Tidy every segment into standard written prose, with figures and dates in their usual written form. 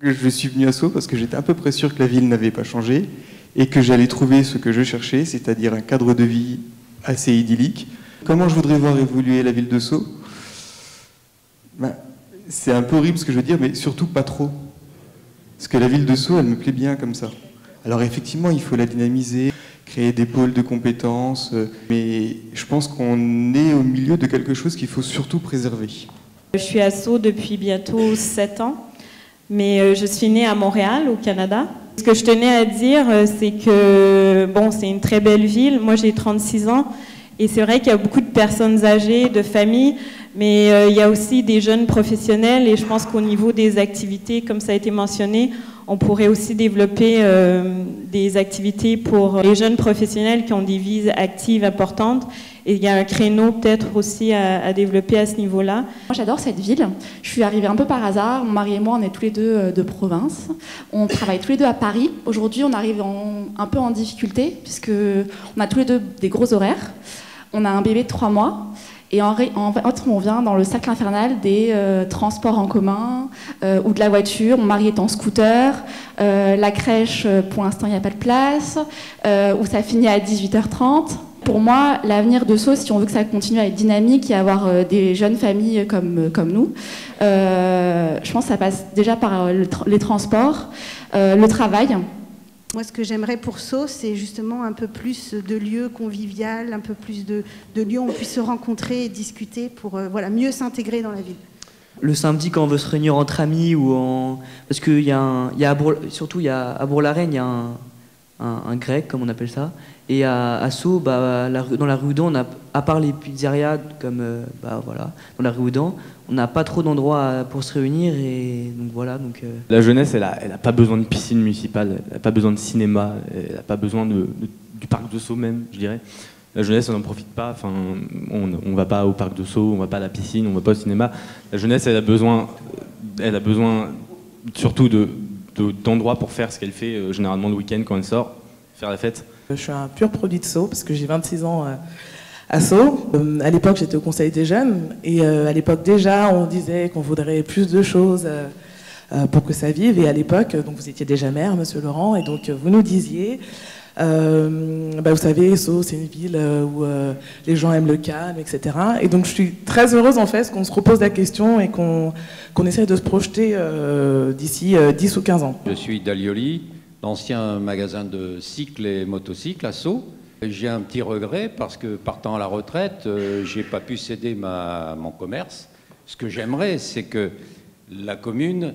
Je suis venu à Sceaux parce que j'étais à peu près sûr que la ville n'avait pas changé et que j'allais trouver ce que je cherchais, c'est-à-dire un cadre de vie assez idyllique. Comment je voudrais voir évoluer la ville de Sceaux? C'est un peu horrible ce que je veux dire, mais surtout pas trop. Parce que la ville de Sceaux, elle me plaît bien comme ça. Alors effectivement, il faut la dynamiser, créer des pôles de compétences, mais je pense qu'on est au milieu de quelque chose qu'il faut surtout préserver. Je suis à Sceaux depuis bientôt 7 ans, mais je suis née à Montréal, au Canada. Ce que je tenais à dire, c'est que bon, c'est une très belle ville. Moi, j'ai 36 ans, et c'est vrai qu'il y a beaucoup de personnes âgées, de familles, mais il y a aussi des jeunes professionnels, et je pense qu'au niveau des activités, comme ça a été mentionné, on pourrait aussi développer des activités pour les jeunes professionnels qui ont des vies actives importantes. Et il y a un créneau peut-être aussi à développer à ce niveau-là. Moi, j'adore cette ville. Je suis arrivée un peu par hasard. Mon mari et moi, on est tous les deux de province. On travaille tous les deux à Paris. Aujourd'hui, on arrive un peu en difficulté puisqu'on a tous les deux des gros horaires. On a un bébé de 3 mois. Et en fait, on vient dans le cercle infernal des transports en commun ou de la voiture. Mon mari est en scooter. La crèche, pour l'instant, il n'y a pas de place. Où ça finit à 18h30. Pour moi, l'avenir de Sceaux, si on veut que ça continue à être dynamique et avoir des jeunes familles comme nous, je pense que ça passe déjà par les transports, le travail. Moi, ce que j'aimerais pour Sceaux, c'est justement un peu plus de lieux conviviaux, un peu plus de lieux où on puisse se rencontrer et discuter pour mieux s'intégrer dans la ville. Le samedi, quand on veut se réunir entre amis, parce qu'il surtout à Bourg-la-Reine, il y a un grec, comme on appelle ça. Et à Sceaux, dans la rue Houdan, à part les pizzerias, dans la rue Houdan, on n'a pas trop d'endroits pour se réunir. Et donc voilà. La jeunesse, elle a pas besoin de piscine municipale, elle n'a pas besoin de cinéma, elle n'a pas besoin du parc de Sceaux même, je dirais. La jeunesse, on n'en profite pas. Enfin, on ne va pas au parc de Sceaux, on ne va pas à la piscine, on ne va pas au cinéma. La jeunesse, elle a besoin surtout d'endroits pour faire ce qu'elle fait généralement le week-end quand elle sort, faire la fête. Je suis un pur produit de Sceaux parce que j'ai 26 ans à Sceaux. À l'époque, j'étais au Conseil des jeunes et à l'époque déjà, on disait qu'on voudrait plus de choses pour que ça vive. Et à l'époque, donc vous étiez déjà maire, Monsieur Laurent, et donc vous nous disiez, vous savez, Sceaux, c'est une ville où les gens aiment le calme, etc. Et donc je suis très heureuse en fait qu'on se repose la question et qu'on essaye de se projeter d'ici 10 ou 15 ans. Je suis Dalioli, l'ancien magasin de cycles et motocycles à Sceaux. J'ai un petit regret parce que partant à la retraite, j'ai pas pu céder mon commerce. Ce que j'aimerais, c'est que la commune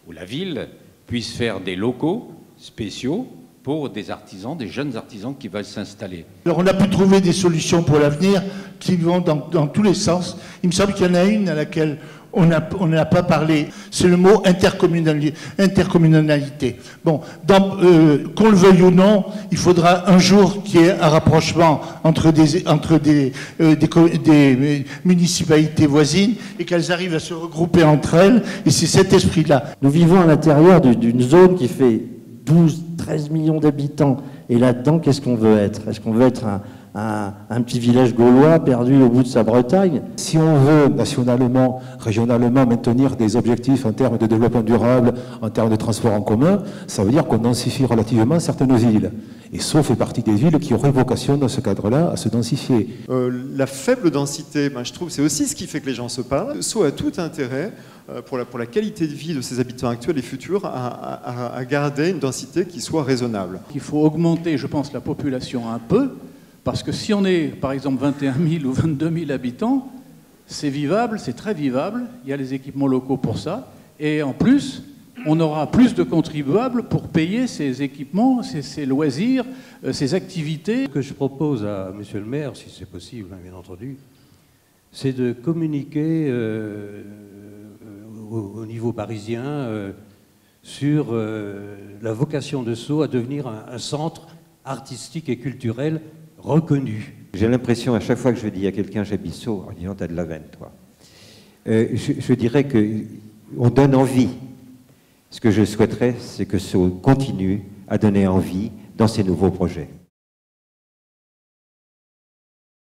ou la ville puisse faire des locaux spéciaux pour des artisans, des jeunes artisans qui veulent s'installer. Alors on a pu trouver des solutions pour l'avenir qui vont dans tous les sens. Il me semble qu'il y en a une à laquelle on n'a pas parlé, c'est le mot intercommunalité. Bon, qu'on le veuille ou non, il faudra un jour qu'il y ait un rapprochement entre des municipalités voisines et qu'elles arrivent à se regrouper entre elles, et c'est cet esprit-là. Nous vivons à l'intérieur d'une zone qui fait 12-13 millions d'habitants, et là-dedans, qu'est-ce qu'on veut être? Est-ce qu'on veut être un petit village gaulois perdu au bout de sa Bretagne? Si on veut nationalement, régionalement maintenir des objectifs en termes de développement durable, en termes de transport en commun, ça veut dire qu'on densifie relativement certaines villes. Et Sceaux fait partie des villes qui auraient vocation dans ce cadre-là à se densifier. La faible densité, je trouve, c'est aussi ce qui fait que les gens se parlent. Sceaux a tout intérêt, pour la qualité de vie de ses habitants actuels et futurs, à garder une densité qui soit raisonnable. Il faut augmenter, je pense, la population un peu, parce que si on est, par exemple, 21 000 ou 22 000 habitants, c'est vivable, c'est très vivable, il y a les équipements locaux pour ça, et en plus, on aura plus de contribuables pour payer ces équipements, ces loisirs, ces activités. Ce que je propose à Monsieur le maire, si c'est possible, bien entendu, c'est de communiquer au niveau parisien sur la vocation de Sceaux à devenir un centre artistique et culturel reconnu. J'ai l'impression, à chaque fois que je dis à quelqu'un j'habite Sceaux, en disant t'as de la veine, toi. Je dirais qu'on donne envie. Ce que je souhaiterais, c'est que Sceaux continue à donner envie dans ses nouveaux projets.